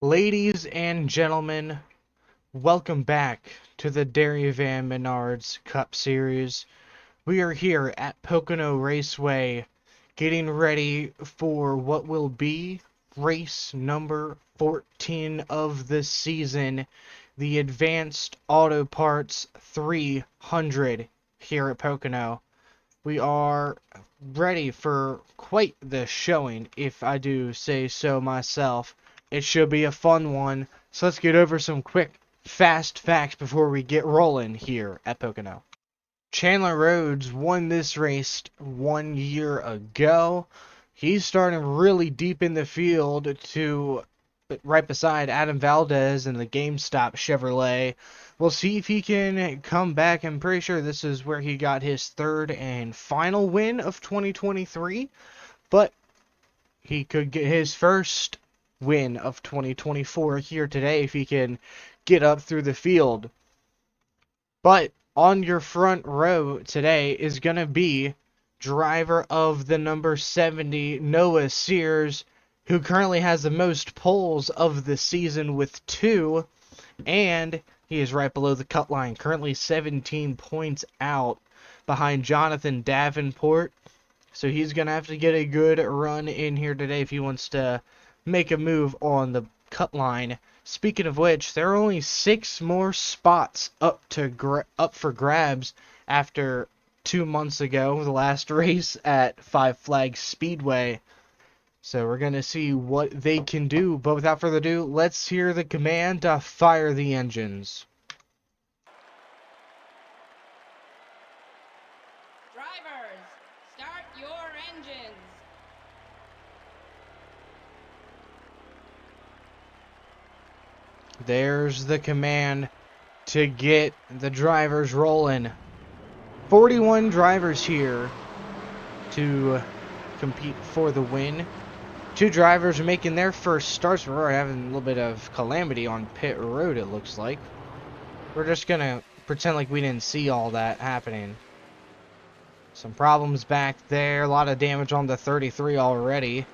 Ladies and gentlemen, welcome back to the Dairy Van Menards Cup Series. We are here at Pocono Raceway getting ready for what will be race number 14 of the season, the Advanced Auto Parts 300 here at Pocono. We are ready for quite the showing, if I do say so myself. It should be a fun one, so let's get over some quick, fast facts before we get rolling here at Pocono. Chandler Rhodes won this race 1 year ago. He's starting really deep in the field to right beside Adam Valdez in the GameStop Chevrolet. We'll see if he can come back. I'm pretty sure this is where he got his third and final win of 2023, but he could get his first win of 2024 here today if he can get up through the field. But on your front row today is going to be driver of the number 70, Noah Sears, who currently has the most poles of the season with 2, and he is right below the cut line, currently 17 points out behind Jonathan Davenport. So he's going to have to get a good run in here today if he wants to make a move on the cut line. Speaking of which, there are only 6 more spots up for grabs after 2 months ago, the last race at Five Flags Speedway. So we're going to see what they can do. But without further ado, let's hear the command to fire the engines. Drivers, start your engines. There's the command to get the drivers rolling. 41 drivers here to compete for the win. 2 drivers are making their first starts. We're having a little bit of calamity on pit road, it looks like. We're just going to pretend like we didn't see all that happening. Some problems back there. A lot of damage on the 33 already.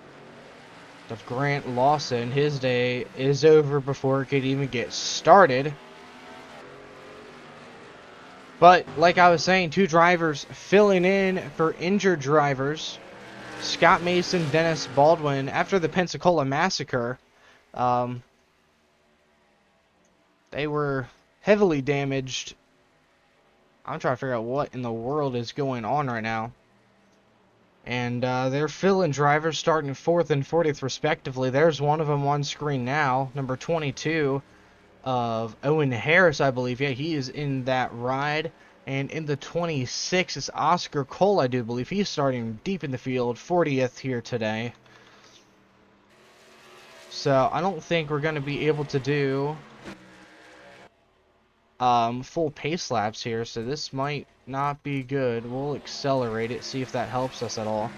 Of Grant Lawson, his day is over before it could even get started. But, like I was saying, 2 drivers filling in for injured drivers. Scott Mason, Dennis Baldwin, after the Pensacola massacre, they were heavily damaged. I'm trying to figure out what in the world is going on right now. And they're filling drivers starting 4th and 40th respectively. There's one of them on screen now, number 22 of Owen Harris, I believe. Yeah, he is in that ride. And in the 26 is Oscar Cole, I do believe. He's starting deep in the field, 40th here today. So I don't think we're going to be able to do full pace laps here. So this might not be good. We'll accelerate it, see if that helps us at all.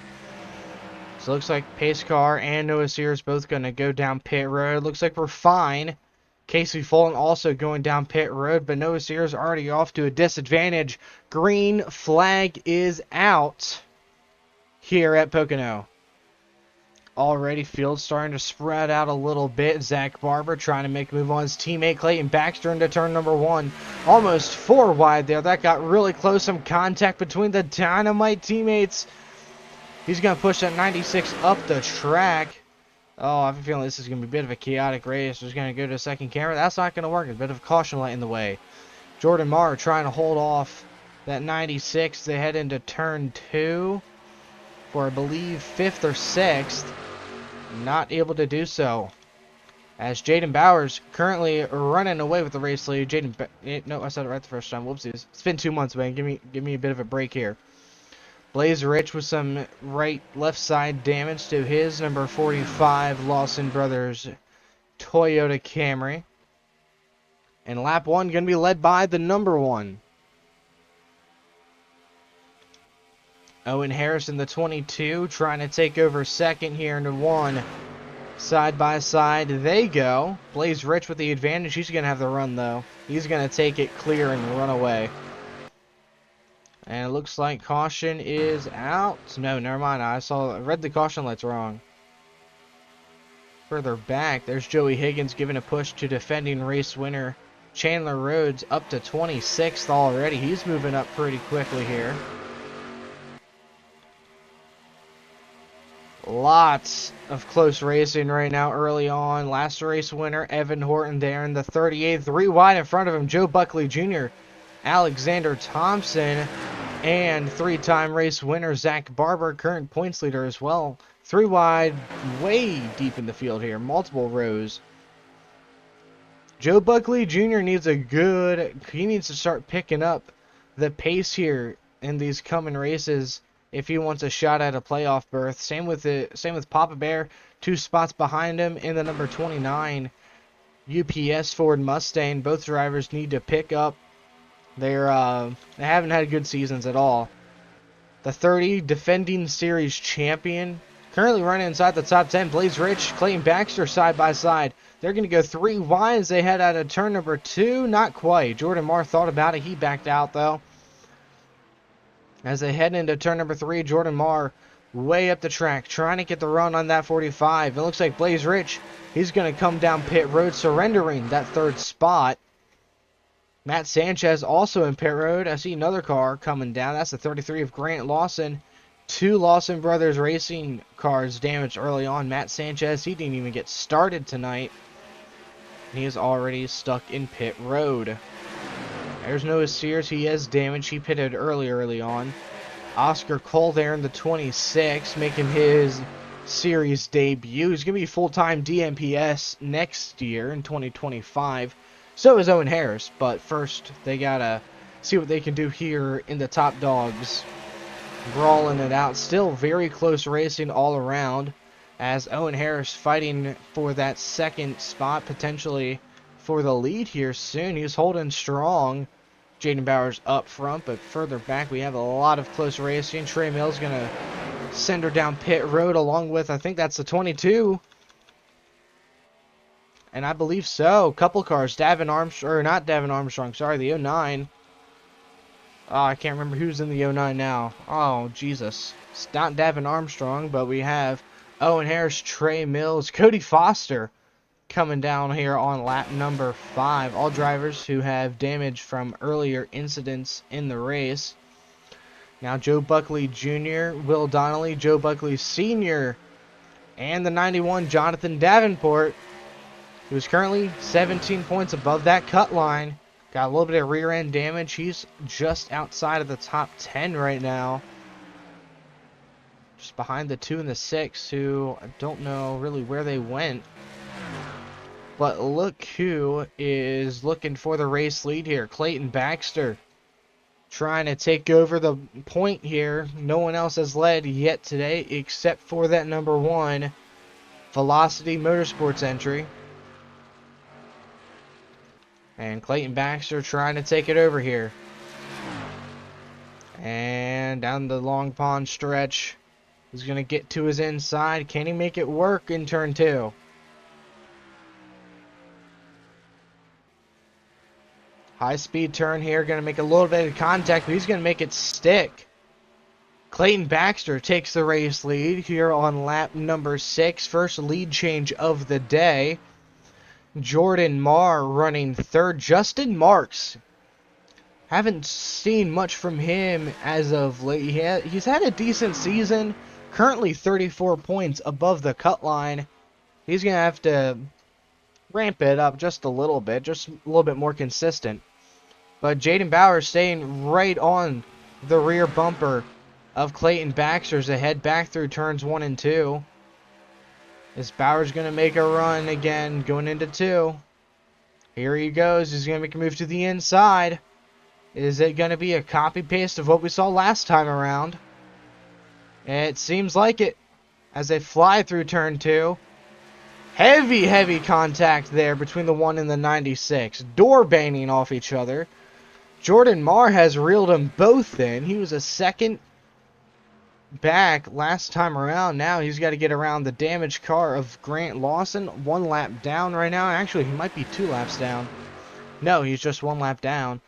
So it looks like Pace Car and Noah Sears both going to go down pit road. Looks like we're fine. Casey Fulton also going down pit road, but Noah Sears already off to a disadvantage. Green flag is out here at Pocono. Already field starting to spread out a little bit. Zach Barber trying to make a move on his teammate Clayton Baxter into turn number 1. Almost 4 wide there. That got really close. Some contact between the Dynamite teammates. He's going to push that 96 up the track. Oh, I have a feeling this is going to be a bit of a chaotic race. He's going to go to a second camera. That's not going to work. There's a bit of a caution light in the way. Jordan Marr trying to hold off that 96. They head into turn 2 for, I believe, 5th or 6th. Not able to do so. As Jaden Bowers currently running away with the race lead. No, I said it right the first time. Whoopsies. It's been 2 months, man. Give me a bit of a break here. Blaze Rich with some left side damage to his number 45 Lawson Brothers Toyota Camry. And lap 1 going to be led by the number 1. Owen Harris in the 22 trying to take over second here into 1. Side by side they go. Blaze Rich with the advantage. He's going to have the run though. He's going to take it clear and run away. And it looks like caution is out. No, never mind. I read the caution lights wrong. Further back, there's Joey Higgins giving a push to defending race winner Chandler Rhodes, up to 26th already. He's moving up pretty quickly here. Lots of close racing right now early on. Last race winner, Evan Horton there in the 38th. 3 wide in front of him, Joe Buckley Jr., Alexander Thompson, and 3-time race winner, Zach Barber, current points leader as well. 3 wide, way deep in the field here, multiple rows. Joe Buckley Jr. needs he needs to start picking up the pace here in these coming races if he wants a shot at a playoff berth. Same with Papa Bear, 2 spots behind him in the number 29 UPS Ford Mustang. Both drivers need to pick up. They haven't had good seasons at all. The 30 defending series champion, currently running inside the top 10. Blaze Rich, Clayton Baxter side by side. They're going to go 3 wide as they head out of turn number 2. Not quite. Jordan Marr thought about it. He backed out, though. As they head into turn number 3, Jordan Marr way up the track, trying to get the run on that 45. It looks like Blaze Rich, he's going to come down pit road, surrendering that 3rd spot. Matt Sanchez also in pit road. I see another car coming down. That's the 33 of Grant Lawson. 2 Lawson Brothers Racing cars damaged early on. Matt Sanchez, he didn't even get started tonight. He is already stuck in pit road. There's Noah Sears. He is damaged. He pitted early on. Oscar Cole there in the 26, making his series debut. He's going to be full-time DMPS next year in 2025. So is Owen Harris. But first, they got to see what they can do here in the top dogs. Brawling it out. Still very close racing all around, as Owen Harris fighting for that 2nd spot, potentially for the lead here soon. He's holding strong. Jaden Bowers up front, but further back we have a lot of close racing. Trey Mills going to send her down pit road along with, I think that's the 22. And I believe so. Couple cars. Davin Armstrong, or not Davin Armstrong, sorry, the 09. Oh, I can't remember who's in the 09 now. Oh, Jesus. It's not Davin Armstrong, but we have Owen Harris, Trey Mills, Cody Foster coming down here on lap number 5. All drivers who have damage from earlier incidents in the race. Now Joe Buckley Jr., Will Donnelly, Joe Buckley Sr., and the 91 Jonathan Davenport, who's currently 17 points above that cut line. Got a little bit of rear end damage. He's just outside of the top 10 right now. Just behind the 2 and the 6, who I don't know really where they went. But look who is looking for the race lead here. Clayton Baxter trying to take over the point here. No one else has led yet today except for that number 1 Velocity Motorsports entry. And Clayton Baxter trying to take it over here. And down the Long Pond stretch. He's going to get to his inside. Can he make it work in turn 2? High speed turn here. Going to make a little bit of contact, but he's going to make it stick. Clayton Baxter takes the race lead here on lap number 6. First lead change of the day. Jordan Marr running 3rd. Justin Marks. Haven't seen much from him as of late. He's had a decent season. Currently 34 points above the cut line. He's going to have to ramp it up just a little bit. Just a little bit more consistent. But Jaden Bowers staying right on the rear bumper of Clayton Baxter as they head back through turns 1 and 2. Is Bowers going to make a run again going into 2? Here he goes. He's going to make a move to the inside. Is it going to be a copy-paste of what we saw last time around? It seems like it. As they fly through turn 2. Heavy contact there between the 1 and the 96. Door banging off each other. Jordan Marr has reeled them both in. He was a 2nd back last time around. Now he's got to get around the damaged car of Grant Lawson. 1 lap down right now. Actually, he might be 2 laps down. No, he's just 1 lap down.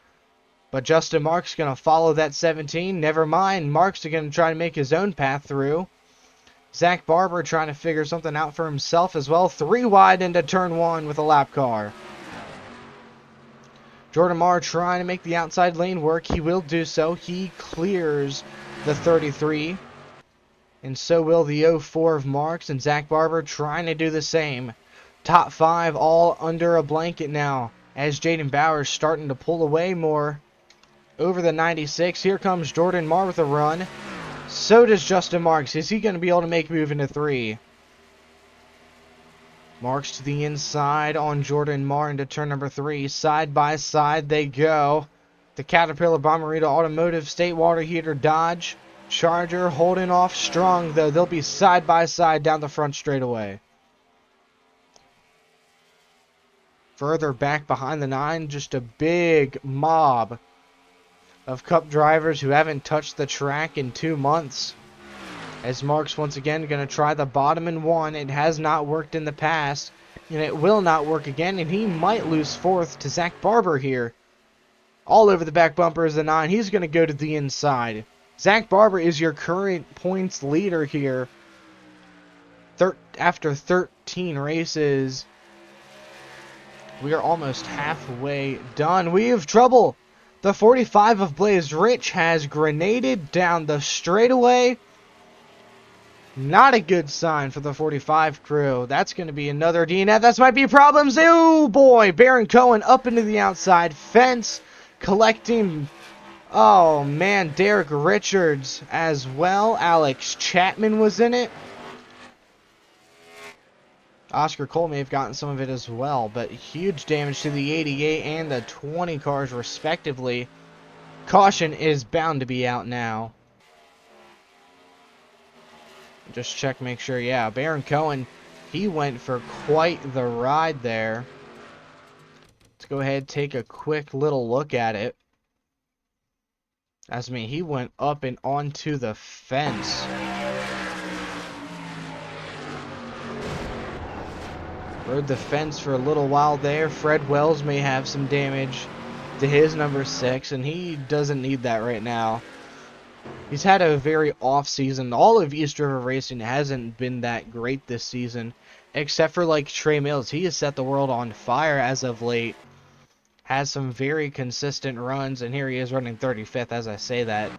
But Justin Marks going to follow that 17. Never mind. Marks is going to try to make his own path through. Zach Barber trying to figure something out for himself as well. 3 wide into turn 1 with a lap car. Jordan Marr trying to make the outside lane work. He will do so. He clears the 33. And so will the 04 of Marks. And Zach Barber trying to do the same. Top 5 all under a blanket now. As Jaden Bowers starting to pull away more over the 96. Here comes Jordan Marr with a run. So does Justin Marks. Is he going to be able to make a move into 3? Marks to the inside on Jordan Marr into turn number 3. Side by side they go. The Caterpillar Bomberito Automotive State Water Heater Dodge Charger holding off strong, though. They'll be side by side down the front straightaway. Further back behind the 9, just a big mob of Cup drivers who haven't touched the track in 2 months. As Marks once again going to try the bottom in 1. It has not worked in the past, and it will not work again, and he might lose 4th to Zach Barber here. All over the back bumper is the 9. He's going to go to the inside. Zach Barber is your current points leader here after 13 races. We are almost halfway done. We have trouble. The 45 of Blaze Rich has grenaded down the straightaway. Not a good sign for the 45 crew. That's going to be another DNF. That might be problems. Oh boy, Baron Cohen up into the outside fence, collecting, oh man, Derek Richards as well. Alex Chapman was in it. Oscar Cole may have gotten some of it as well, but huge damage to the 88 and the 20 cars respectively. Caution is bound to be out now. Just check, make sure. Yeah, Baron Cohen, he went for quite the ride there. Let's go ahead and take a quick little look at it. He went up and onto the fence. Rode the fence for a little while there. Fred Wells may have some damage to his number 6, and he doesn't need that right now. He's had a very off season. All of East River Racing hasn't been that great this season, except for like Trey Mills. He has set the world on fire as of late. Has some very consistent runs, and here he is running 35th as I say that.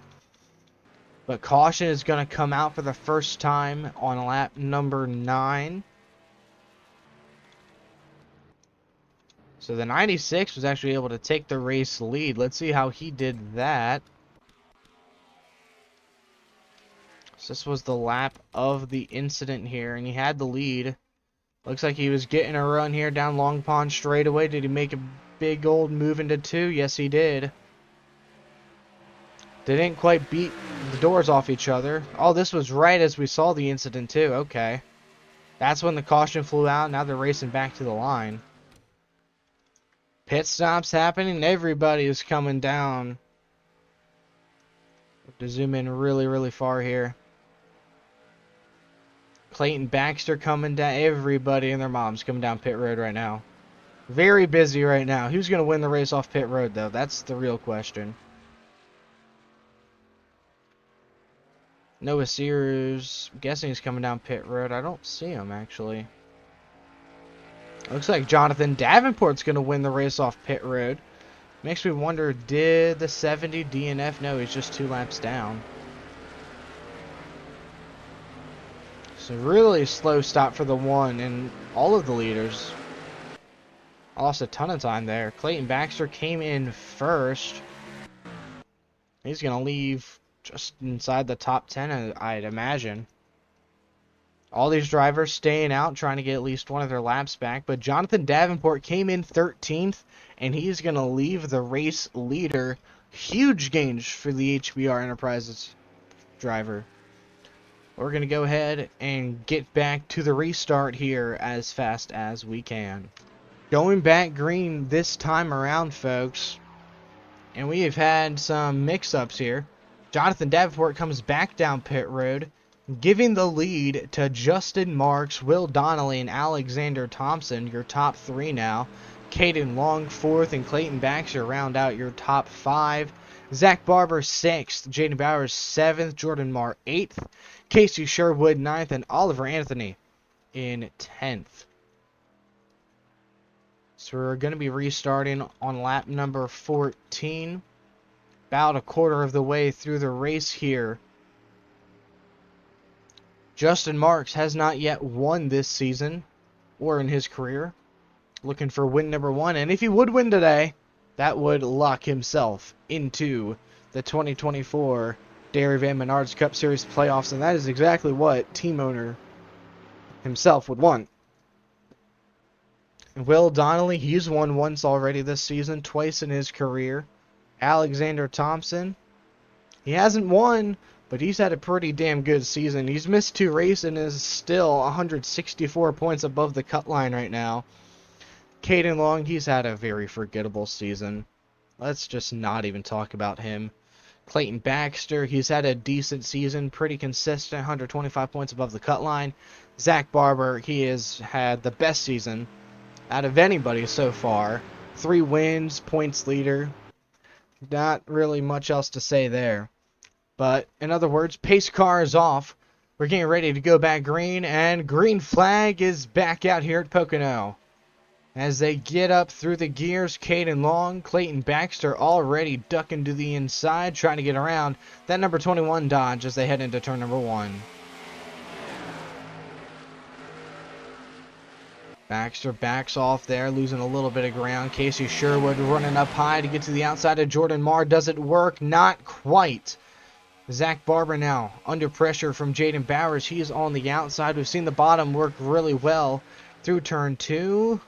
But caution is going to come out for the first time on lap number 9. So the 96 was actually able to take the race lead. Let's see how he did that. So this was the lap of the incident here, and he had the lead. Looks like he was getting a run here down Long Pond straightaway. Did he make a big old move into 2? Yes, he did. They didn't quite beat the doors off each other. Oh, this was right as we saw the incident too. Okay. That's when the caution flew out. Now they're racing back to the line. Pit stops happening. Everybody is coming down. Have to zoom in really, really far here. Clayton Baxter coming down. Everybody and their moms coming down pit road right now. Very busy right now. Who's going to win the race off pit road, though? That's the real question. Noah Sears, I'm guessing he's coming down pit road. I don't see him, actually. Looks like Jonathan Davenport's going to win the race off pit road. Makes me wonder, did the 70 DNF? No, he's just 2 laps down. So really slow stop for the 1 and all of the leaders. I lost a ton of time there. Clayton Baxter came in first. He's going to leave just inside the top 10, I'd imagine. All these drivers staying out, trying to get at least one of their laps back. But Jonathan Davenport came in 13th, and he's going to leave the race leader. Huge gains for the HBR Enterprises driver. We're going to go ahead and get back to the restart here as fast as we can. Going back green this time around, folks. And we have had some mix-ups here. Jonathan Davenport comes back down pit road, giving the lead to Justin Marks, Will Donnelly, and Alexander Thompson, your top 3 now. Caden Long, 4th, and Clayton Baxter round out your top 5. Zach Barber 6th, Jaden Bowers 7th, Jordan Marr 8th, Casey Sherwood 9th, and Oliver Anthony in 10th. So we're going to be restarting on lap number 14. About a quarter of the way through the race here. Justin Marks has not yet won this season or in his career. Looking for win number 1, and if he would win today, that would lock himself into the 2024 Dairy Van Menards Cup Series playoffs, and that is exactly what team owner himself would want. Will Donnelly, he's won once already this season, twice in his career. Alexander Thompson, he hasn't won, but he's had a pretty damn good season. He's missed 2 races and is still 164 points above the cut line right now. Caden Long, he's had a very forgettable season. Let's just not even talk about him. Clayton Baxter, he's had a decent season, pretty consistent, 125 points above the cut line. Zach Barber, he has had the best season out of anybody so far. 3 wins, points leader. Not really much else to say there. But, in other words, pace car is off. We're getting ready to go back green, and green flag is back out here at Pocono. As they get up through the gears, Caden Long, Clayton Baxter already ducking to the inside, trying to get around that number 21 Dodge as they head into turn number 1. Baxter backs off there, losing a little bit of ground. Casey Sherwood running up high to get to the outside of Jordan Marr. Does it work? Not quite. Zach Barber now under pressure from Jaden Bowers. He is on the outside. We've seen the bottom work really well through turn 2.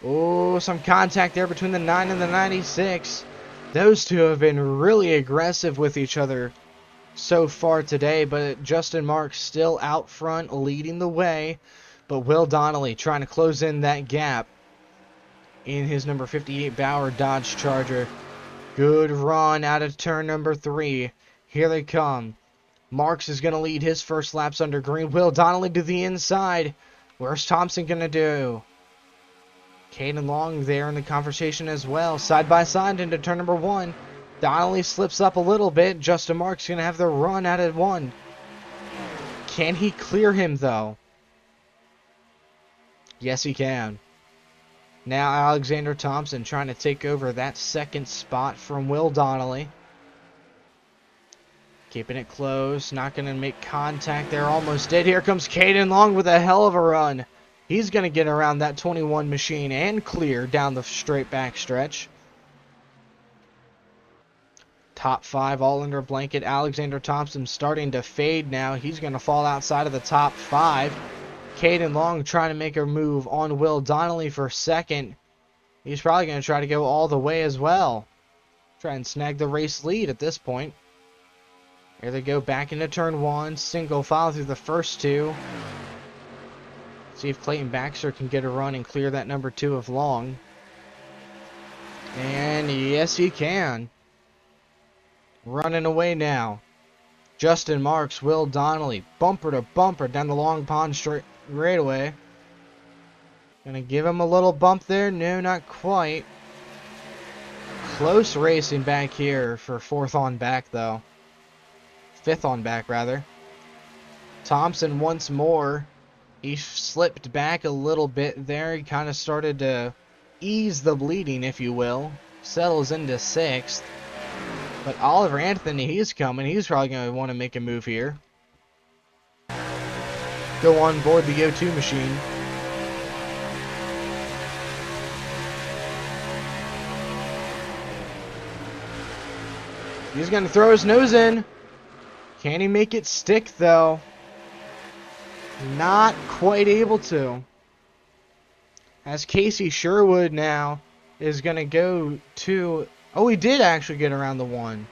Oh, some contact there between the 9 and the 96. Those two have been really aggressive with each other so far today, but Justin Marks still out front leading the way. But Will Donnelly trying to close in that gap in his number 58 Bauer Dodge Charger. Good run out of turn number 3. Here they come. Marks is going to lead his first laps under green. Will Donnelly to the inside. Where's Thompson going to do? Caden Long there in the conversation as well. Side by side into turn number 1. Donnelly slips up a little bit. Justin Marks going to have the run out of 1. Can he clear him though? Yes, he can. Now Alexander Thompson trying to take over that second spot from Will Donnelly. Keeping it close. Not going to make contact there. Almost did. Here comes Caden Long with a hell of a run. He's going to get around that 21 machine and clear down the straight back stretch. Top 5 all under a blanket. Alexander Thompson starting to fade now. He's going to fall outside of the top 5. Caden Long trying to make a move on Will Donnelly for second. He's probably going to try to go all the way as well. Try and snag the race lead at this point. Here they go back into turn 1. Single file through the first 2. See if Clayton Baxter can get a run and clear that number 2 of Long. And yes, he can. Running away now. Justin Marks, Will Donnelly, bumper to bumper down the Long Pond straightaway. Gonna give him a little bump there. No, not quite. Close racing back here for 4th on back, though. 5th on back, rather. Thompson once more. He slipped back a little bit there. He kind of started to ease the bleeding, if you will. Settles into 6th. But Oliver Anthony, he's coming. He's probably going to want to make a move here. Go on board the O2 machine. He's going to throw his nose in. Can he make it stick, though? Not quite able to. As Casey Sherwood now is going to go to... Oh, he did actually get around the 1.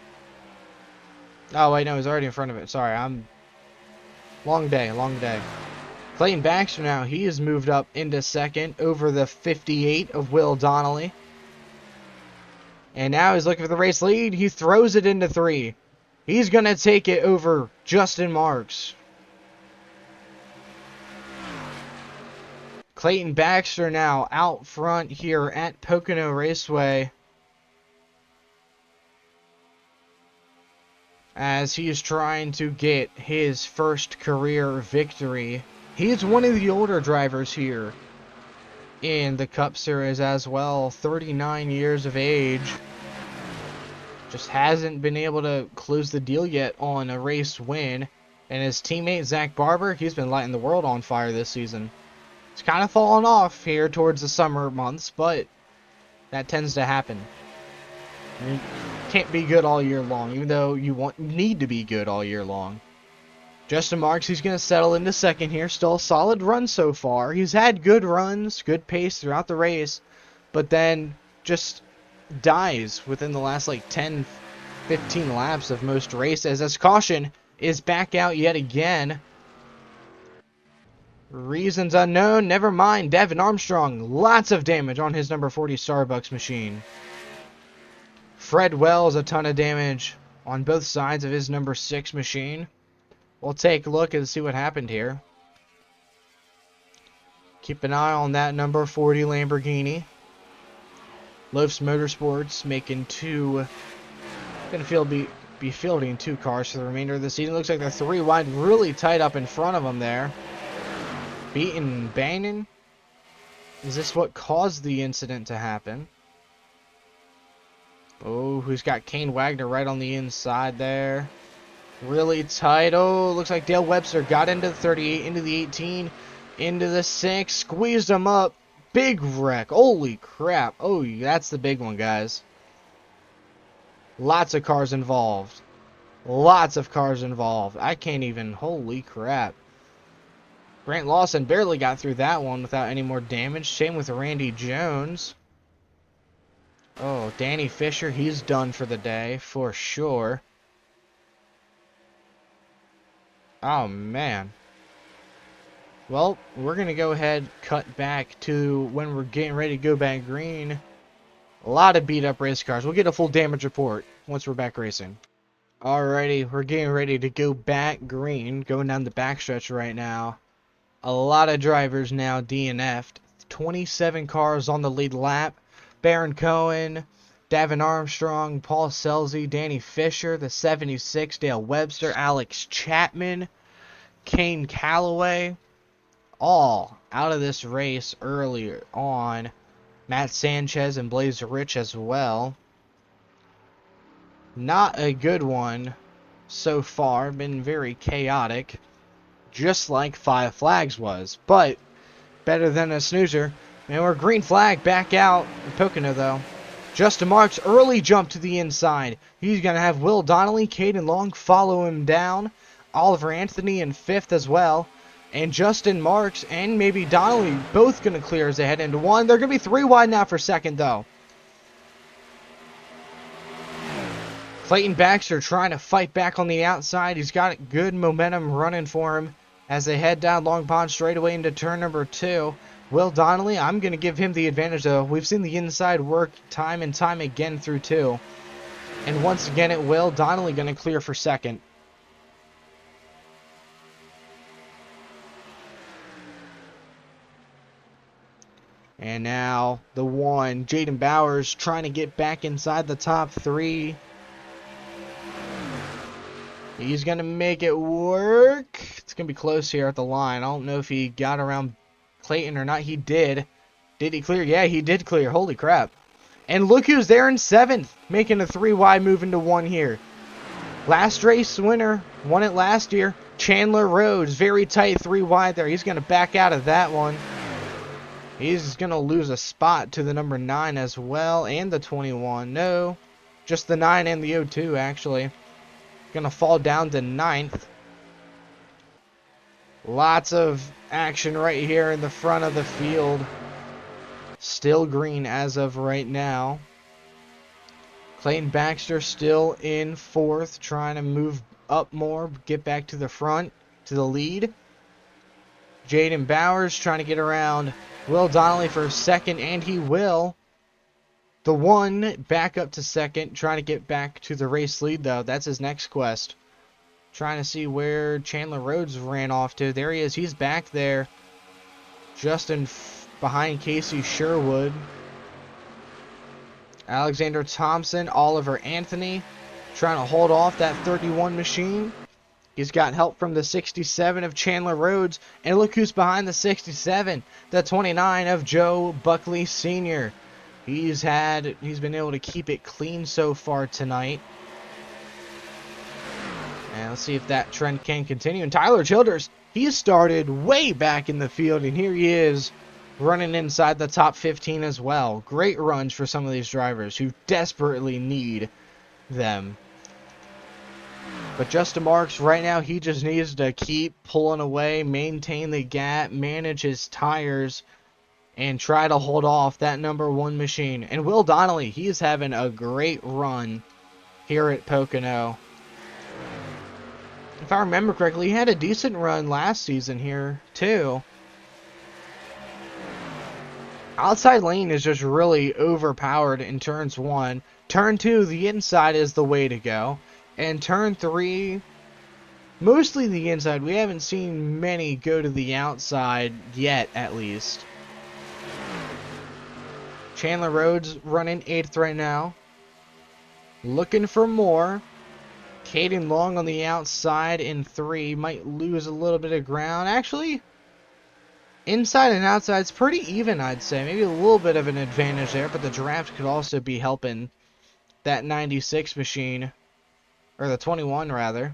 Oh, wait, no, he's already in front of it. Sorry, long day, long day. Clayton Baxter now, he has moved up into 2nd over the 58 of Will Donnelly. And now he's looking for the race lead. He throws it into 3. He's going to take it over Justin Marks. Clayton Baxter now out front here at Pocono Raceway. as he is trying to get his first career victory. He's one of the older drivers here in the Cup Series as well, 39 years of age. Just hasn't been able to close the deal yet on a race win. And his teammate Zach Barber, he's been lighting the world on fire this season. It's kind of fallen off here towards the summer months, but that tends to happen. You can't be good all year long, even though you need to be good all year long. Justin Marks, he's going to settle into second here. Still a solid run so far. He's had good runs, good pace throughout the race, but then just dies within the last like 10, 15 laps of most races as caution is back out yet again. Reasons unknown, never mind. Devin Armstrong, lots of damage on his number 40 Starbucks machine. Fred Wells, a ton of damage on both sides of his number 6 machine. We'll take a look and see what happened here. Keep an eye on that number 40 Lamborghini. Lofs Motorsports making be fielding 2 cars for the remainder of the season. Looks like they're 3 wide, really tight up in front of them there. Beaton Bannon. Is this what caused the incident to happen? Oh, who's got Kane Wagner right on the inside there? Really tight. Oh, looks like Dale Webster got into the 38, into the 18, into the 6, squeezed him up. Big wreck. Holy crap. Oh, that's the big one, guys. Lots of cars involved. Lots of cars involved. I can't even. Holy crap. Grant Lawson barely got through that one without any more damage. Same with Randy Jones. Oh, Danny Fisher, he's done for the day, for sure. Oh, man. Well, we're going to go ahead, cut back to when we're getting ready to go back green. A lot of beat-up race cars. We'll get a full damage report once we're back racing. Alrighty, we're getting ready to go back green, going down the backstretch right now. A lot of drivers now DNF'd. 27 cars on the lead lap. Baron Cohen, Davin Armstrong, Paul Selzy, Danny Fisher, the 76, Dale Webster, Alex Chapman, Kane Calloway, all out of this race earlier on. Matt Sanchez and Blaze Rich as well. Not a good one so far. Been very chaotic. Just like Five Flags was. But better than a snoozer. And we're green flag back out in Pocono though. Justin Marks early jump to the inside. He's going to have Will Donnelly, Caden Long follow him down. Oliver Anthony in 5th as well. And Justin Marks and maybe Donnelly both going to clear as they head into 1. They're going to be 3 wide now for 2nd though. Clayton Baxter trying to fight back on the outside. He's got good momentum running for him as they head down Long Pond straightaway into turn number 2. Will Donnelly, I'm going to give him the advantage though. We've seen the inside work time and time again through 2. And once again it will. Donnelly going to clear for 2nd. And now the 1, Jaden Bowers trying to get back inside the top 3. He's going to make it work. It's going to be close here at the line. I don't know if he got around Clayton or not. He did. Did he clear? Yeah, he did clear. Holy crap. And look who's there in 7th. Making a 3 wide move into 1 here. Last race winner. Won it last year. Chandler Rhodes. Very tight 3 wide there. He's going to back out of that one. He's going to lose a spot to the number 9 as well. And the 21. No. Just the 9 and the 02 actually. Going to fall down to 9th. Lots of action right here in the front of the field. Still green as of right now. Clayton Baxter still in 4th. Trying to move up more. Get back to the front. To the lead. Jaden Bowers trying to get around Will Donnelly for 2nd. And he will. The 1 back up to 2nd, trying to get back to the race lead though. That's his next quest. Trying to see where Chandler Rhodes ran off to. There he is. He's back there. Just behind Casey Sherwood. Alexander Thompson, Oliver Anthony. trying to hold off that 31 machine. He's got help from the 67 of Chandler Rhodes, and look who's behind the 67, the 29 of Joe Buckley Sr. He's been able to keep it clean so far tonight. And let's see if that trend can continue. And Tyler Childers, he started way back in the field, and here he is running inside the top 15 as well. Great runs for some of these drivers who desperately need them. But Justin Marks, right now, he just needs to keep pulling away, maintain the gap, manage his tires, and try to hold off that number 1 machine. And Will Donnelly, he's having a great run here at Pocono. If I remember correctly, he had a decent run last season here, too. Outside lane is just really overpowered in turns 1. Turn 2, the inside is the way to go. And turn 3, mostly the inside. We haven't seen many go to the outside yet, at least. Chandler Rhodes running 8th right now. Looking for more. Caden Long on the outside in 3. Might lose a little bit of ground. Actually, inside and outside is pretty even, I'd say. Maybe a little bit of an advantage there, but the draft could also be helping that 96 machine. Or the 21, rather.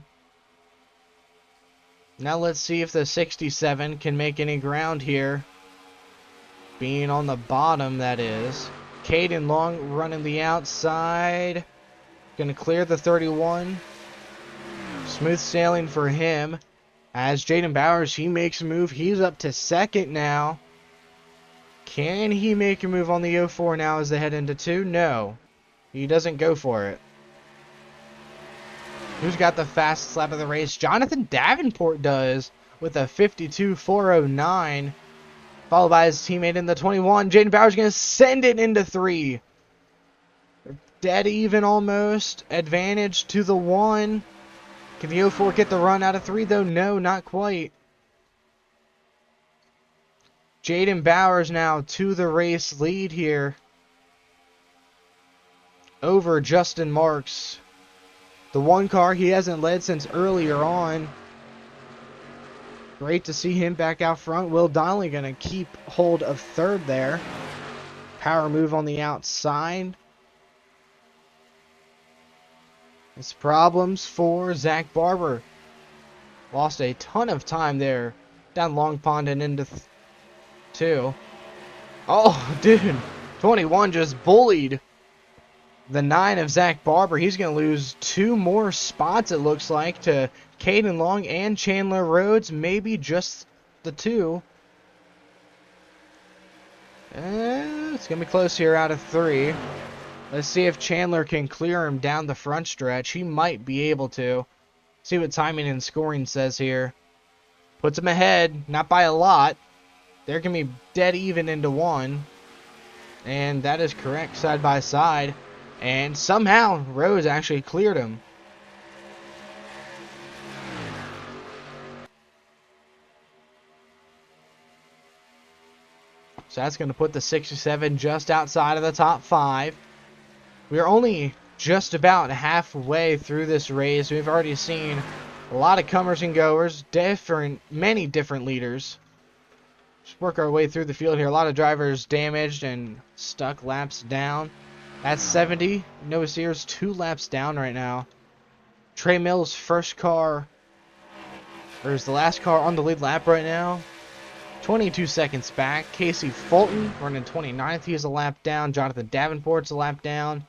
Now let's see if the 67 can make any ground here. Being on the bottom, that is. Caden Long running the outside. Going to clear the 31. Smooth sailing for him. As Jaden Bowers, he makes a move. He's up to 2nd now. Can he make a move on the 04 now as they head into 2? No. He doesn't go for it. Who's got the fastest lap of the race? Jonathan Davenport does with a 52.409. Followed by his teammate in the 21. Jaden Bowers going to send it into 3. Dead even almost. Advantage to the 1. Can the 04 get the run out of 3 though? No, not quite. Jaden Bowers now to the race lead here. Over Justin Marks. The 1 car he hasn't led since earlier on. Great to see him back out front. Will Donnelly going to keep hold of 3rd there. Power move on the outside. It's problems for Zach Barber. Lost a ton of time there. Down Long Pond and into 2. Oh, dude. 21 just bullied the 9 of Zach Barber. He's going to lose 2 more spots, it looks like, to Caden Long and Chandler Rhodes. Maybe just the 2. It's going to be close here out of 3. Let's see if Chandler can clear him down the front stretch. He might be able to. See what timing and scoring says here. Puts him ahead, not by a lot. They're going to be dead even into 1. And that is correct, side by side. And somehow, Rhodes actually cleared him. So that's going to put the 67 just outside of the top 5. We are only just about halfway through this race. We've already seen a lot of comers and goers, many different leaders. Just work our way through the field here. A lot of drivers damaged and stuck laps down. That's 70. Noah Sears 2 laps down right now. Trey Mills' first car, or is the last car on the lead lap right now. 22 seconds back. Casey Fulton running 29th. He's a lap down. Jonathan Davenport's a lap down.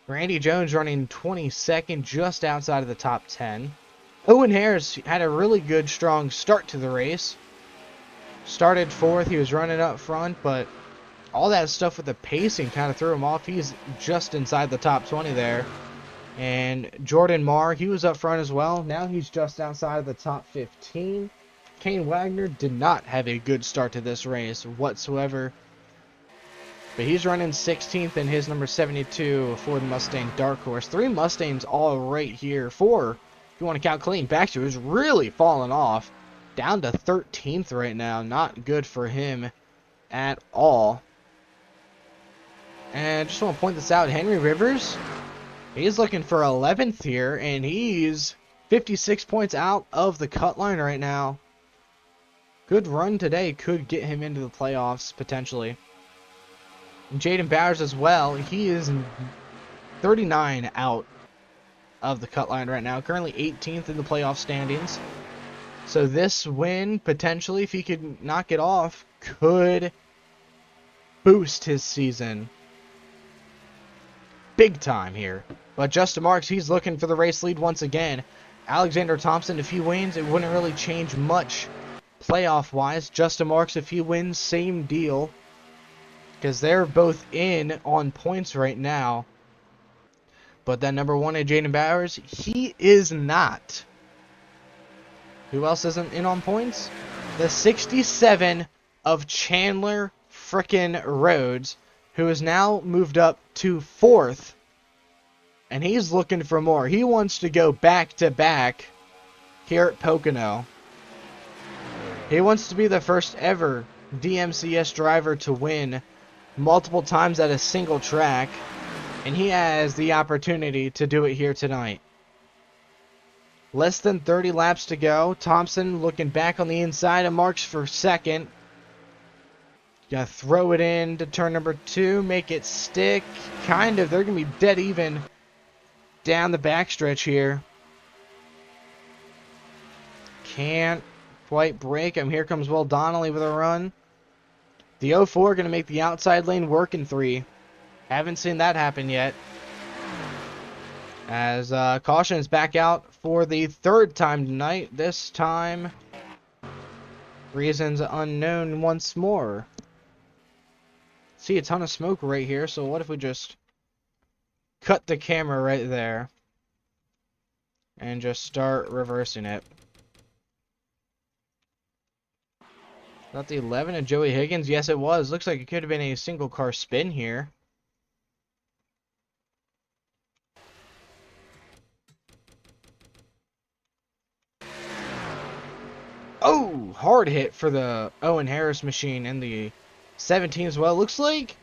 Randy Jones running 22nd, just outside of the top 10. Owen Harris had a really good, strong start to the race. Started 4th. He was running up front, but all that stuff with the pacing kind of threw him off. He's just inside the top 20 there. And Jordan Marr, he was up front as well. Now he's just outside of the top 15. Kane Wagner did not have a good start to this race whatsoever. But he's running 16th in his number 72 Ford Mustang Dark Horse. 3 Mustangs all right here. 4, if you want to count Clayton Baxter, who's really fallen off. Down to 13th right now. Not good for him at all. And I just want to point this out. Henry Rivers, He's looking for 11th here, and he's 56 points out of the cut line right now. Good run today could get him into the playoffs, potentially. And Jaden Bowers as well. He is 39 out of the cut line right now. Currently 18th in the playoff standings. So this win, potentially, if he could knock it off, could boost his season big time here. But Justin Marks, he's looking for the race lead once again. Alexander Thompson, if he wins, it wouldn't really change much playoff-wise. Justin Marks, if he wins, same deal. Because they're both in on points right now. But that number one, Jaden Bowers, he is not. Who else isn't in on points? The 67 of Chandler frickin' Rhodes, who has now moved up to 4th. And he's looking for more. He wants to go back-to-back here at Pocono. He wants to be the first ever DMCS driver to win multiple times at a single track. And he has the opportunity to do it here tonight. Less than 30 laps to go. Thompson looking back on the inside of Marks for second. Gotta throw it in to turn number 2. Make it stick. Kind of. They're going to be dead even down the backstretch here. Can't quite break him. Here comes Will Donnelly with a run. The 04 going to make the outside lane work in 3. Haven't seen that happen yet. As caution is back out for the 3rd time tonight. This time, reasons unknown once more. See a ton of smoke right here, so what if we just cut the camera right there and just start reversing it. Is that the 11 of Joey Higgins? Yes, it was. Looks like it could have been a single car spin here. Oh, hard hit for the Owen Harris machine and the 17 as well. Looks like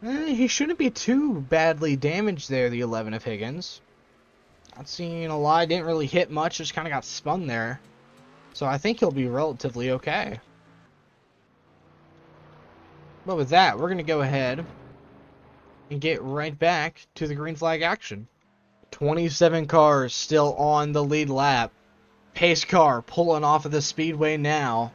he shouldn't be too badly damaged there, the 11 of Higgins. Not seeing a lie. Didn't really hit much. Just kind of got spun there. So I think he'll be relatively okay. But with that, we're going to go ahead and get right back to the green flag action. 27 cars still on the lead lap. Pace car pulling off of the speedway now.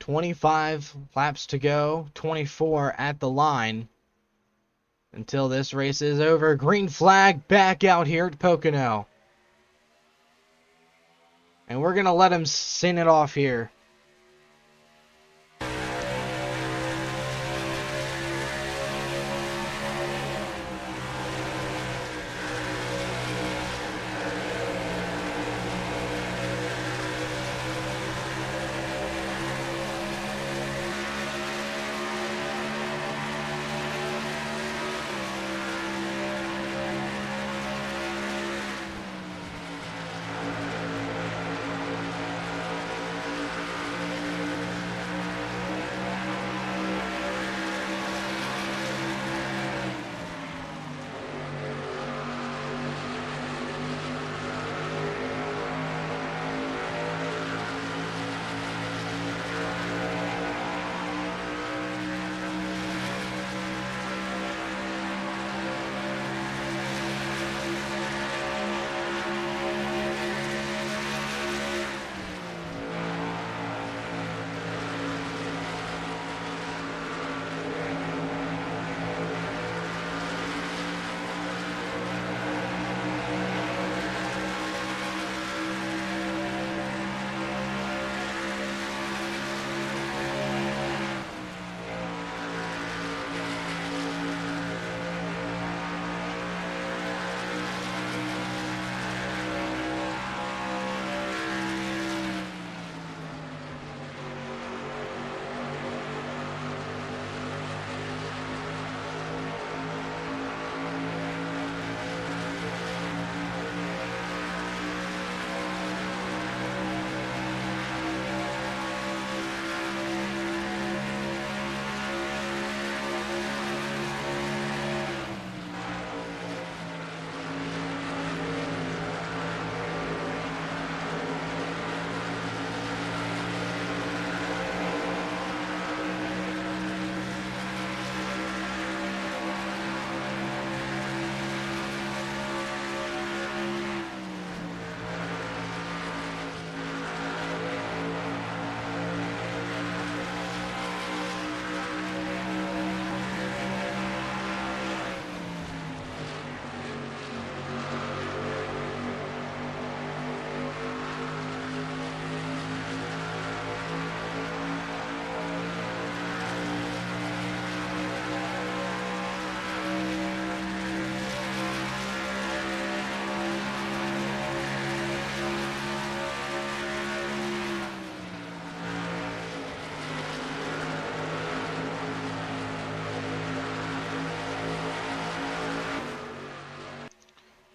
25 laps to go. 24 at the line. Until this race is over. Green flag back out here at Pocono. And we're going to let him send it off here.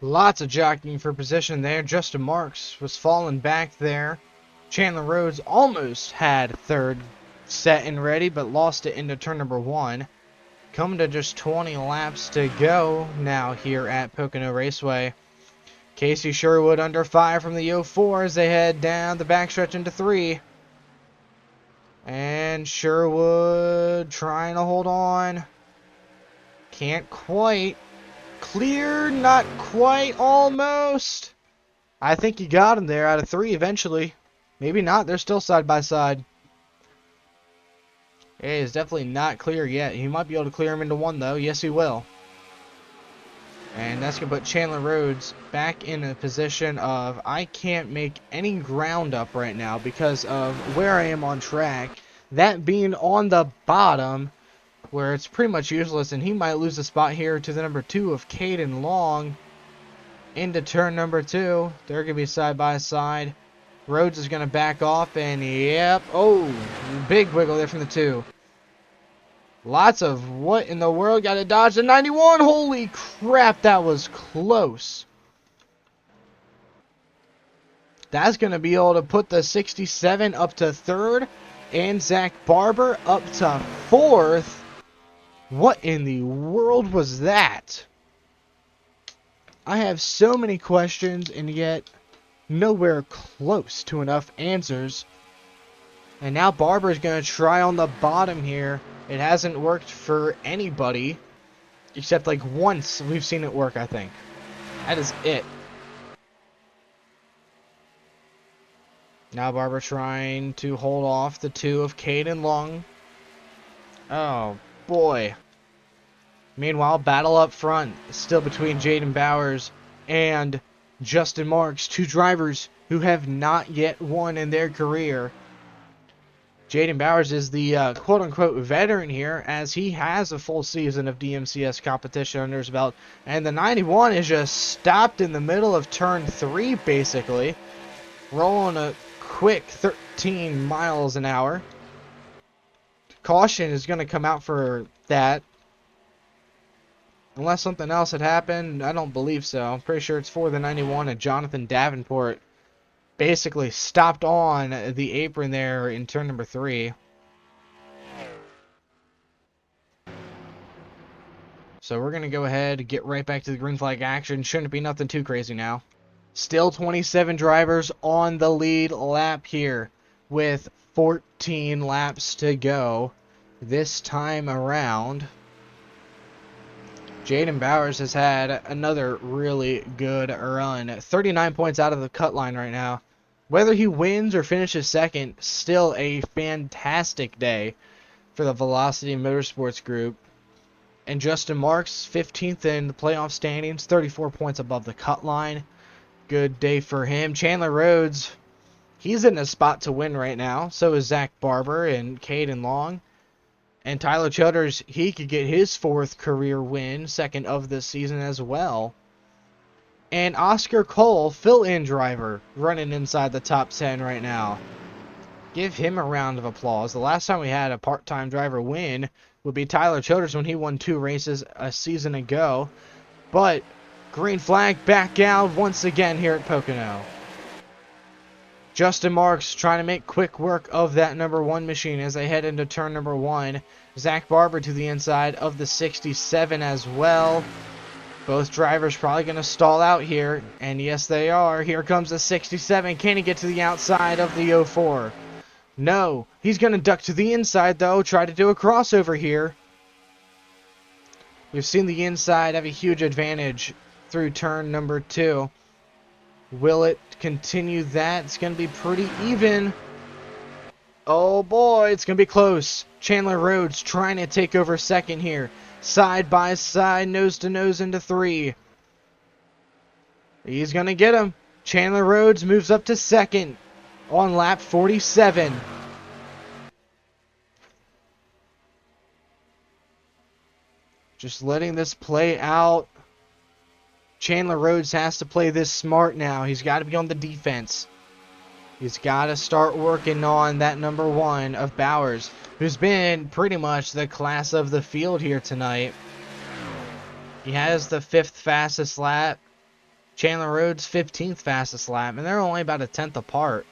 Lots of jockeying for position there. Justin Marks was falling back there. Chandler Rhodes almost had third set and ready, but lost it into turn number 1. Coming to just 20 laps to go now here at Pocono Raceway. Casey Sherwood under 5 from the 04 as they head down the backstretch into 3. And Sherwood trying to hold on. Can't quite. Clear, not quite, almost. I think he got him there out of 3 eventually. Maybe not, they're still side by side. It is definitely not clear yet. He might be able to clear him into 1 though. Yes, he will. And that's going to put Chandler Rhodes back in a position of I can't make any ground up right now because of where I am on track. That being on the bottom, where it's pretty much useless, and he might lose a spot here to the number 2 of Caden Long into turn number 2. They're going to be side by side. Rhodes is going to back off, and yep, oh, big wiggle there from the 2. Lots of what in the world, got to dodge the 91. Holy crap, that was close. That's going to be able to put the 67 up to 3rd, and Zach Barber up to 4th. What in the world was that? I have so many questions and yet nowhere close to enough answers. And now Barber's going to try on the bottom here. It hasn't worked for anybody except like once we've seen it work, I think. That is it. Now Barber trying to hold off the 2 of Caden Long. Oh boy. Meanwhile, battle up front, still between Jaden Bowers and Justin Marks, 2 drivers who have not yet won in their career. Jaden Bowers is the quote-unquote veteran here, as he has a full season of DMCS competition under his belt. And the 91 is just stopped in the middle of turn 3, basically. Rolling a quick 13 miles an hour. Caution is going to come out for that. Unless something else had happened, I don't believe so. I'm pretty sure it's for the 91, and Jonathan Davenport basically stopped on the apron there in turn number 3. So we're going to go ahead and get right back to the green flag action. Shouldn't be nothing too crazy now. Still 27 drivers on the lead lap here with 14 laps to go this time around. Jaden Bowers has had another really good run. 39 points out of the cut line right now. Whether he wins or finishes second, still a fantastic day for the Velocity Motorsports Group. And Justin Marks, 15th in the playoff standings, 34 points above the cut line. Good day for him. Chandler Rhodes, he's in a spot to win right now. So is Zach Barber and Caden Long. And Tyler Childers, he could get his 4th career win, 2nd of the season as well. And Oscar Cole, fill-in driver, running inside the top 10 right now. Give him a round of applause. The last time we had a part-time driver win would be Tyler Childers when he won 2 races a season ago. But green flag back out once again here at Pocono. Justin Marks trying to make quick work of that number 1 machine as they head into turn number 1. Zach Barber to the inside of the 67 as well. Both drivers probably going to stall out here. And yes, they are. Here comes the 67. Can he get to the outside of the 04? No. He's going to duck to the inside, though. Try to do a crossover here. We've seen the inside have a huge advantage through turn number 2. Will it continue that? It's going to be pretty even. Oh boy, it's going to be close. Chandler Rhodes trying to take over second here. Side by side, nose to nose into 3. He's going to get him. Chandler Rhodes moves up to second on lap 47. Just letting this play out. Chandler Rhodes has to play this smart now. He's got to be on the defense. He's got to start working on that number 1 of Bowers, who's been pretty much the class of the field here tonight. He has the 5th fastest lap. Chandler Rhodes 15th fastest lap, and they're only about a tenth apart.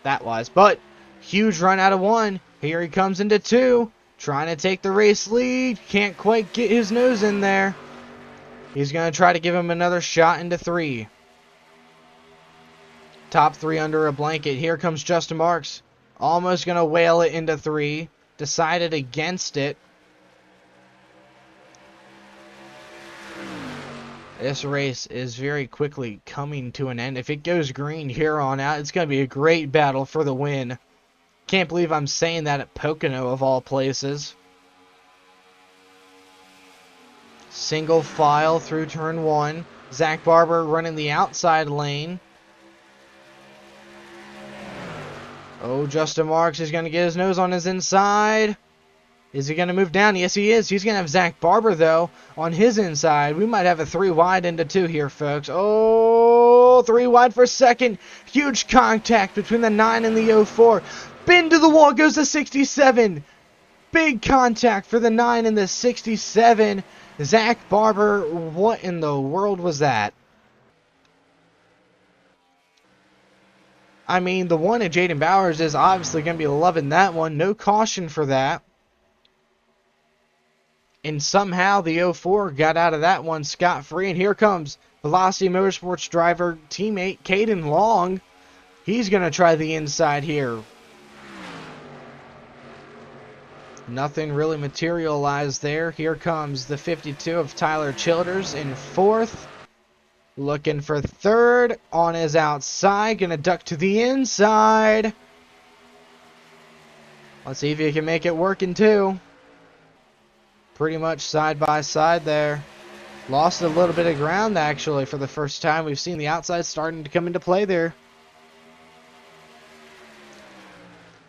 That was, but huge run out of 1. Here he comes into 2, trying to take the race lead. Can't quite get his nose in there. He's going to try to give him another shot into 3. Top 3 under a blanket. Here comes Justin Marks. Almost going to whale it into 3. Decided against it. This race is very quickly coming to an end. If it goes green here on out, it's going to be a great battle for the win. Can't believe I'm saying that at Pocono of all places. Single file through turn 1. Zach Barber running the outside lane. Oh, Justin Marks is going to get his nose on his inside. Is he going to move down? Yes, he is. He's going to have Zach Barber, though, on his inside. We might have a 3 wide into 2 here, folks. Oh, 3 wide for second. Huge contact between the 9 and the 04. Bend to the wall goes the 67. Big contact for the 9 and the 67. Zach Barber, what in the world was that? I mean, the one at Jaden Bowers is obviously going to be loving that one. No caution for that. And somehow the 04 got out of that one scot-free. And here comes Velocity Motorsports driver teammate Caden Long. He's going to try the inside here. Nothing really materialized there. Here comes the 52 of Tyler Childers in 4th. Looking for 3rd on his outside. Going to duck to the inside. Let's see if he can make it work in 2. Pretty much side by side there. Lost a little bit of ground, actually, for the first time. We've seen the outside starting to come into play there.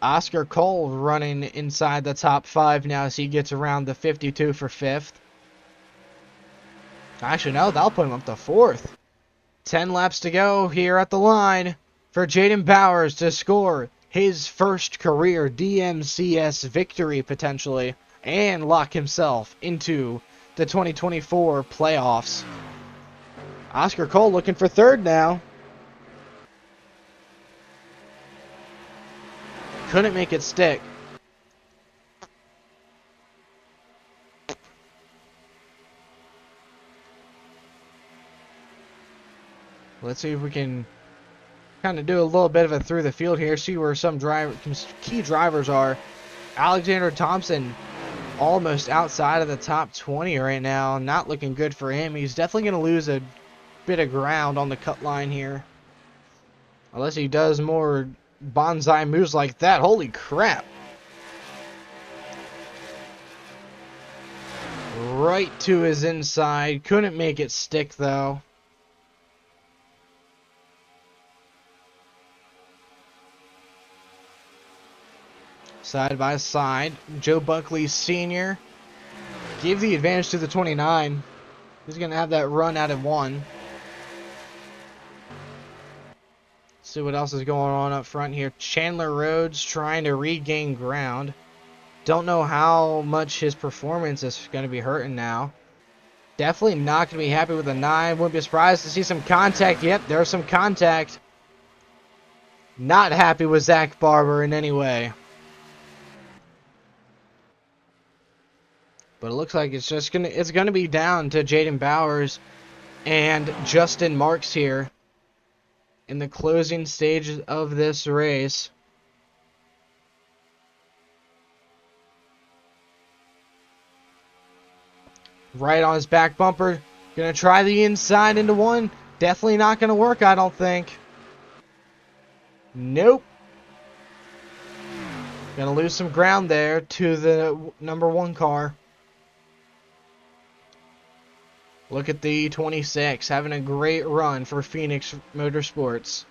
Oscar Cole running inside the top 5 now as he gets around the 52 for 5th. Actually, no, that'll put him up to 4th. 10 laps to go here at the line for Jaden Bowers to score his first career DMCS victory, potentially, and lock himself into the 2024 playoffs. Oscar Cole looking for 3rd now. Couldn't make it stick. Let's see if we can kind of do a little bit of a through the field here, see where some key drivers are. Alexander Thompson almost outside of the top 20 right now. Not looking good for him. He's definitely going to lose a bit of ground on the cut line here. Unless he does more bonsai moves like that. Holy crap. Right to his inside. Couldn't make it stick, though. Side by side. Joe Buckley Sr. gave the advantage to the 29. He's going to have that run out of 1. See what else is going on up front here. Chandler Rhodes trying to regain ground. Don't know how much his performance is going to be hurting now. Definitely not going to be happy with the 9. Wouldn't be surprised to see some contact. Yep, there's some contact. Not happy with Zach Barber in any way. But it looks like it's gonna be down to Jaden Bowers and Justin Marks here in the closing stages of this race. Right on his back bumper. Gonna try the inside into 1. Definitely not gonna work, I don't think. Nope. Gonna lose some ground there to the number 1 car. Look at the 26 having a great run for Phoenix Motorsports.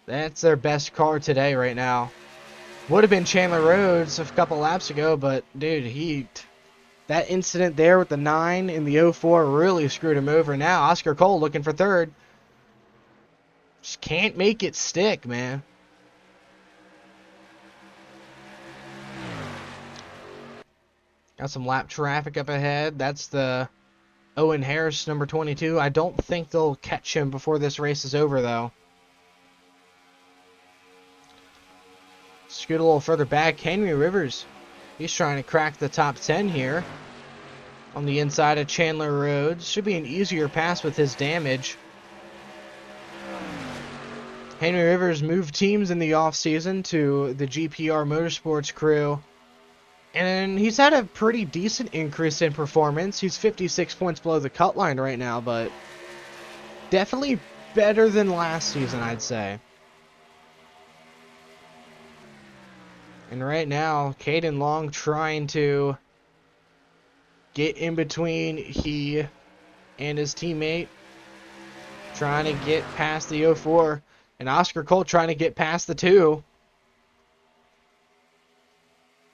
That's their best car today right now. Would have been Chandler Rhodes a couple laps ago, but dude, that incident there with the 9 in the 04 really screwed him over. Now Oscar Cole looking for 3rd. Just can't make it stick, man. Got some lap traffic up ahead. That's the Owen Harris, number 22. I don't think they'll catch him before this race is over, though. Scoot a little further back. Henry Rivers. He's trying to crack the top 10 here. On the inside of Chandler Rhodes. Should be an easier pass with his damage. Henry Rivers moved teams in the offseason to the GPR Motorsports crew. And he's had a pretty decent increase in performance. He's 56 points below the cut line right now, but definitely better than last season, I'd say. And right now, Caden Long trying to get in between he and his teammate. Trying to get past the 04. And Oscar Cole trying to get past the 2.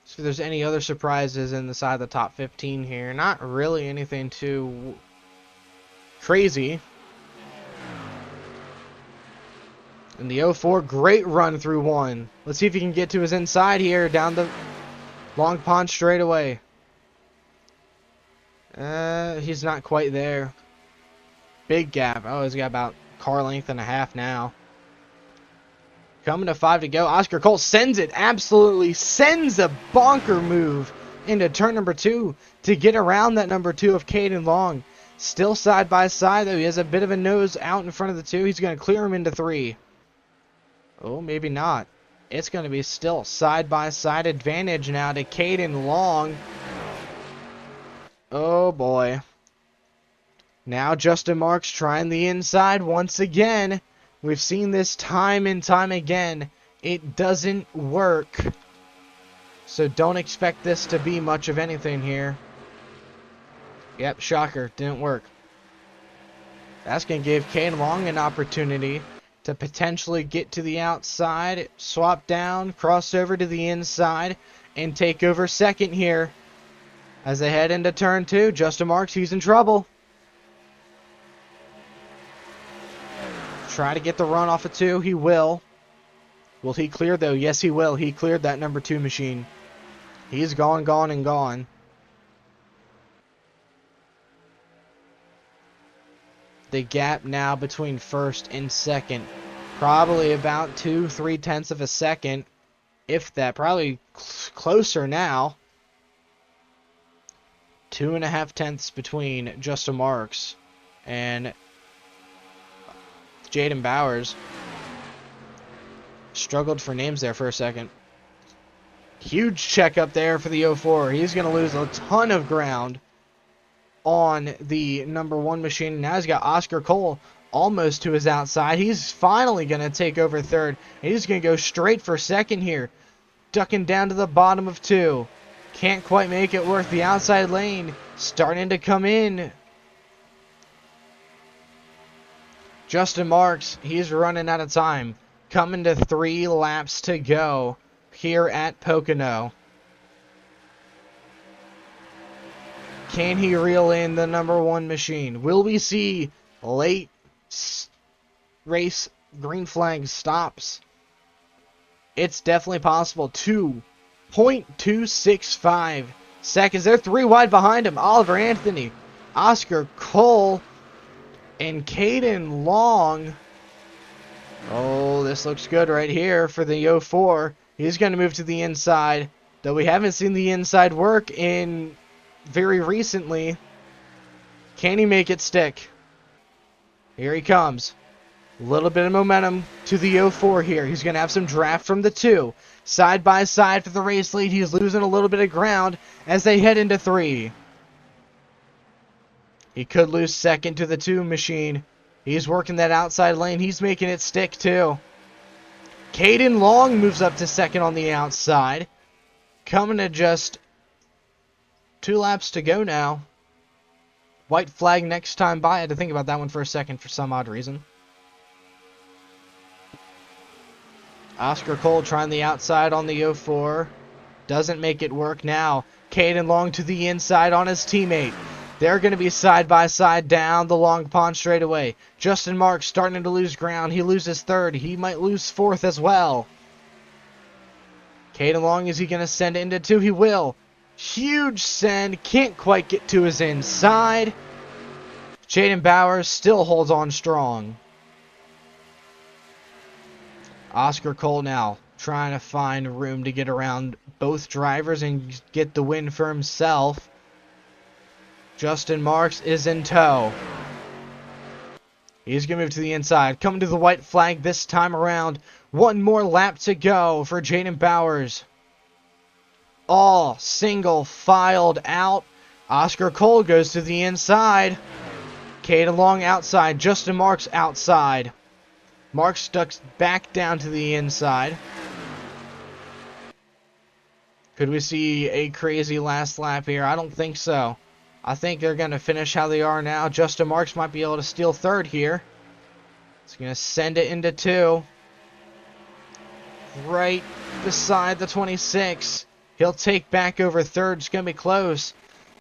See if there's any other surprises in the side of the top 15 here. Not really anything too crazy. And the 04, great run through 1. Let's see if he can get to his inside here down the Long Pond straightaway. He's not quite there. Big gap. Oh, he's got about car length and a half now. Coming to 5 to go. Oscar Cole sends it. Absolutely sends a bonker move into turn number 2 to get around that number 2 of Caden Long. Still side by side, though. He has a bit of a nose out in front of the 2. He's going to clear him into 3. Oh, maybe not. It's going to be still side by side advantage now to Caden Long. Oh, boy. Now Justin Marks trying the inside once again. We've seen this time and time again. It doesn't work. So don't expect this to be much of anything here. Yep, shocker. Didn't work. That's going to give Caden Long an opportunity to potentially get to the outside, swap down, cross over to the inside, and take over second here. As they head into turn 2, Justin Marks, he's in trouble. Try to get the run off of 2. He will. Will he clear, though? Yes, he will. He cleared that number 2 machine. He's gone, gone, and gone. The gap now between first and second. Probably about 2-3 tenths of a second. If that. Probably closer now. 2.5 tenths between Justin Marks and Jaden Bowers. Struggled for names there for a second. Huge check up there for the 04. He's going to lose a ton of ground on the number 1 machine. Now he's got Oscar Cole almost to his outside. He's finally going to take over third. And he's going to go straight for second here. Ducking down to the bottom of 2. Can't quite make it work. The outside lane starting to come in. Justin Marks, he's running out of time. Coming to 3 laps to go here at Pocono. Can he reel in the number 1 machine? Will we see late race green flag stops? It's definitely possible. 2.265 seconds. They're 3 wide behind him. Oliver Anthony, Oscar Cole, and Caden Long. Oh, this looks good right here for the 04. He's going to move to the inside, though we haven't seen the inside work in very recently. Can he make it stick? Here he comes. A little bit of momentum to the 04 here. He's going to have some draft from the 2. Side by side for the race lead. He's losing a little bit of ground as they head into 3. He could lose second to the 2 machine. He's working that outside lane. He's making it stick too. Caden Long moves up to second on the outside. Coming to just 2 laps to go now. White flag next time by. I had to think about that one for a second for some odd reason. Oscar Cole trying the outside on the 04. Doesn't make it work now. Caden Long to the inside on his teammate. They're going to be side by side down the Long Pond straightaway. Justin Marks starting to lose ground. He loses third. He might lose fourth as well. Caden Long, is he going to send it into 2? He will. Huge send. Can't quite get to his inside. Jaden Bowers still holds on strong. Oscar Cole now trying to find room to get around both drivers and get the win for himself. Justin Marks is in tow. He's going to move to the inside. Coming to the white flag this time around. One more lap to go for Jaden Bowers. All single filed out. Oscar Cole goes to the inside. Caden Long outside. Justin Marks outside. Marks stuck back down to the inside. Could we see a crazy last lap here? I don't think so. I think they're going to finish how they are now. Justin Marks might be able to steal third here. It's going to send it into 2. Right beside the 26. He'll take back over third. It's going to be close.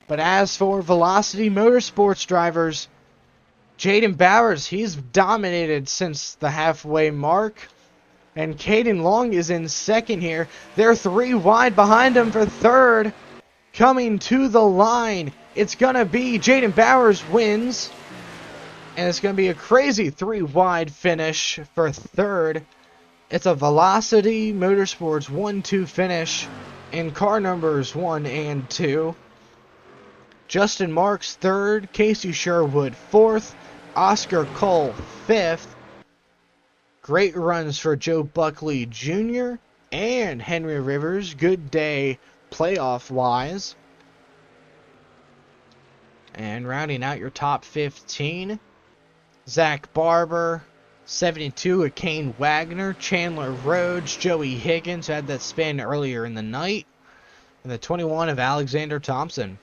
But as for Velocity Motorsports drivers, Jaden Bowers, he's dominated since the halfway mark. And Caden Long is in second here. They're 3 wide behind him for third. Coming to the line, it's going to be Jaden Bowers wins. And it's going to be a crazy 3 wide finish for third. It's a Velocity Motorsports 1-2 finish in car numbers 1 and 2. Justin Marks third, Casey Sherwood fourth, Oscar Cole fifth. Great runs for Joe Buckley Jr. and Henry Rivers. Good day playoff-wise. And rounding out your top 15, Zach Barber, 72 Kane Wagner, Chandler Rhodes, Joey Higgins, who had that spin earlier in the night, and the 21 of Alexander Thompson.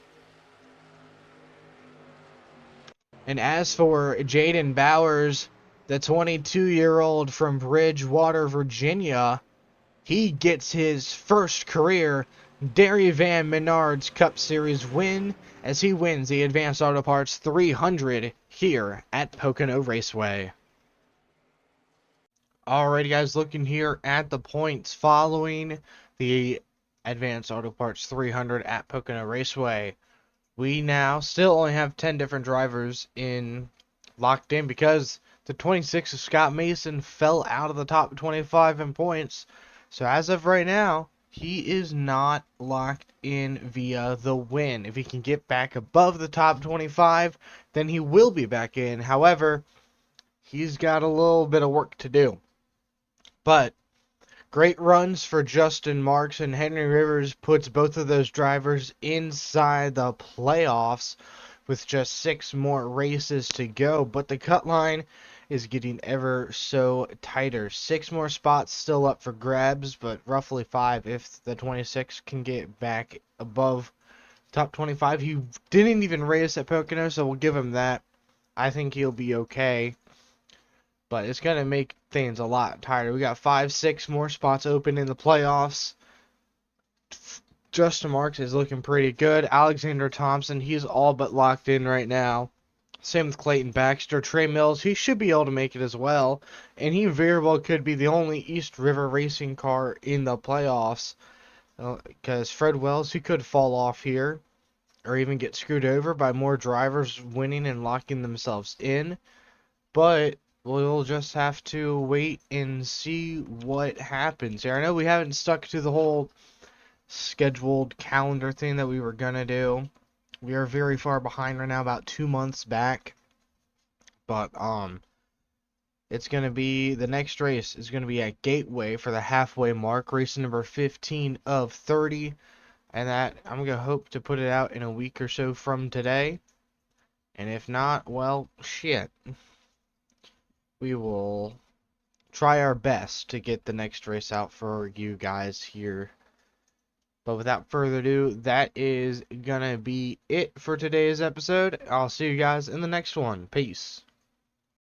And as for Jaden Bowers, the 22-year-old from Bridgewater, Virginia, he gets his first career Dairy Van Menards Cup Series win as he wins the Advanced Auto Parts 300 here at Pocono Raceway. Alrighty guys, looking here at the points following the Advanced Auto Parts 300 at Pocono Raceway. We now still only have 10 different drivers locked in because the 26 of Scott Mason fell out of the top 25 in points. So as of right now, he is not locked in via the win. If he can get back above the top 25, then he will be back in. However, he's got a little bit of work to do. But great runs for Justin Marks, and Henry Rivers puts both of those drivers inside the playoffs with just 6 more races to go. But the cut line is getting ever so tighter. 6 more spots still up for grabs, but roughly 5 if the 26 can get back above top 25. He didn't even race at Pocono, so we'll give him that. I think he'll be okay. But it's going to make things a lot tighter. We got 5-6 more spots open in the playoffs. Justin Marks is looking pretty good. Alexander Thompson, he's all but locked in right now. Same with Clayton Baxter. Trey Mills, he should be able to make it as well. And he very well could be the only East River racing car in the playoffs. Because Fred Wells, he could fall off here. Or even get screwed over by more drivers winning and locking themselves in. But we'll just have to wait and see what happens here. I know we haven't stuck to the whole scheduled calendar thing that we were going to do. We are very far behind right now, about 2 months back. But, it's going to be, the next race is going to be at Gateway for the halfway mark, race number 15 of 30. And that, I'm going to hope to put it out in a week or so from today. And if not, well, shit. We will try our best to get the next race out for you guys here. But without further ado, that is gonna be it for today's episode. I'll see you guys in the next one. Peace.